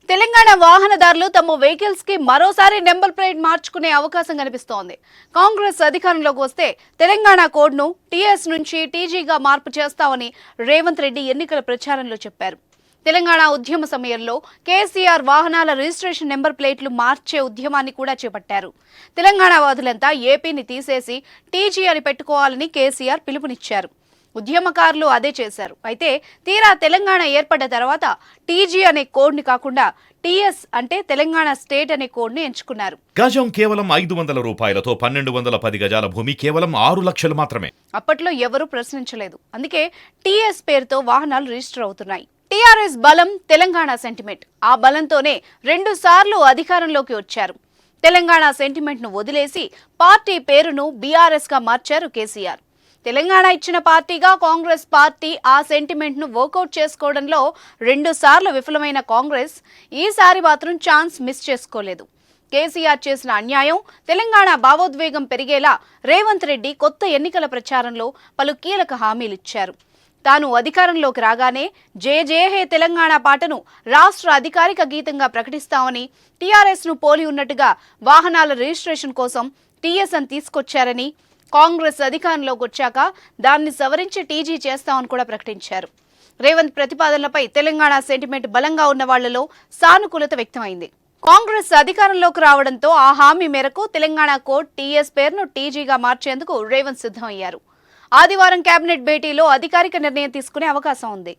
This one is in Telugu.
తెలంగాణ వాహనదారులు తమ వెహికల్స్ కి మరోసారి నెంబర్ ప్లేట్ మార్చుకునే అవకాశం కనిపిస్తోంది. కాంగ్రెస్ అధికారంలోకి వస్తే తెలంగాణ కోడ్ ను టీఎస్ నుంచి టీజీగా మార్పు చేస్తామని రేవంత్ రెడ్డి ఎన్నికల ప్రచారంలో చెప్పారు. తెలంగాణ ఉద్యమ సమయంలో కేసీఆర్ వాహనాల రిజిస్ట్రేషన్ నెంబర్ ప్లేట్లు మార్చే ఉద్యమాన్ని కూడా చేపట్టారు. తెలంగాణ వాదులంతా ఏపీని తీసేసి టీజీ అని పెట్టుకోవాలని కేసీఆర్ పిలుపునిచ్చారు. ఉద్యమకారులు అదే చేశారు. అయితే తీరా తెలంగాణ ఏర్పడ్డ తర్వాత టీజీ అనే కోడ్ ని కాకుండా టీఎస్ అంటే తెలంగాణ స్టేట్ అనే కోడ్ ని ఎంచుకున్నారు. గజం కేవలం 500 రూపాయలతో 1210 గజాల భూమి కేవలం 6 లక్షలు మాత్రమే. అప్పట్లో ఎవరూ ప్రశ్నించలేదు. అందుకే టీఎస్ పేరుతో వాహనాలు రిజిస్టర్ అవుతున్నాయి. టీఆర్ఎస్ బలం, తెలంగాణ సెంటిమెంట్. ఆ బలంతోనే 2 సార్లు అధికారంలోకి వచ్చారు. తెలంగాణ సెంటిమెంట్ ను వదిలేసి పార్టీ పేరును బీఆర్ఎస్ గా మార్చారు కేసీఆర్. తెలంగాణ ఇచ్చిన పార్టీగా కాంగ్రెస్ పార్టీ ఆ సెంటిమెంట్ ను వర్కౌట్ చేసుకోవడంలో 2 సార్లు విఫలమైన కాంగ్రెస్ ఈసారి మాత్రం ఛాన్స్ మిస్ చేసుకోలేదు. కేసీఆర్ చేసిన అన్యాయం, తెలంగాణ భావోద్వేగం పెరిగేలా రేవంత్ రెడ్డి కొత్త ఎన్నికల ప్రచారంలో పలు కీలక హామీలిచ్చారు. తాను అధికారంలోకి రాగానే జయ జయ హే తెలంగాణ పాటను రాష్ట్ర అధికారిక గీతంగా ప్రకటిస్తామని, టీఆర్ఎస్ ను పోలి ఉన్నట్టుగా వాహనాల రిజిస్ట్రేషన్ కోసం టీఎస్ అని తీసుకొచ్చారని, కాంగ్రెస్ అధికారంలోకి వచ్చాక దాన్ని సవరించి టీజీ చేస్తామని కూడా ప్రకటించారు. రేవంత్ ప్రతిపాదనలపై తెలంగాణ సెంటిమెంట్ బలంగా ఉన్న వాళ్లలో సానుకూలత వ్యక్తమైంది. కాంగ్రెస్ అధికారంలోకి రావడంతో ఆ హామీ మేరకు తెలంగాణ కోడ్ టీఎస్ పేరును టీజీగా మార్చేందుకు రేవంత్ సిద్ధమయ్యారు. ఆదివారం కేబినెట్ భేటీలో అధికారిక నిర్ణయం తీసుకునే అవకాశం ఉంది.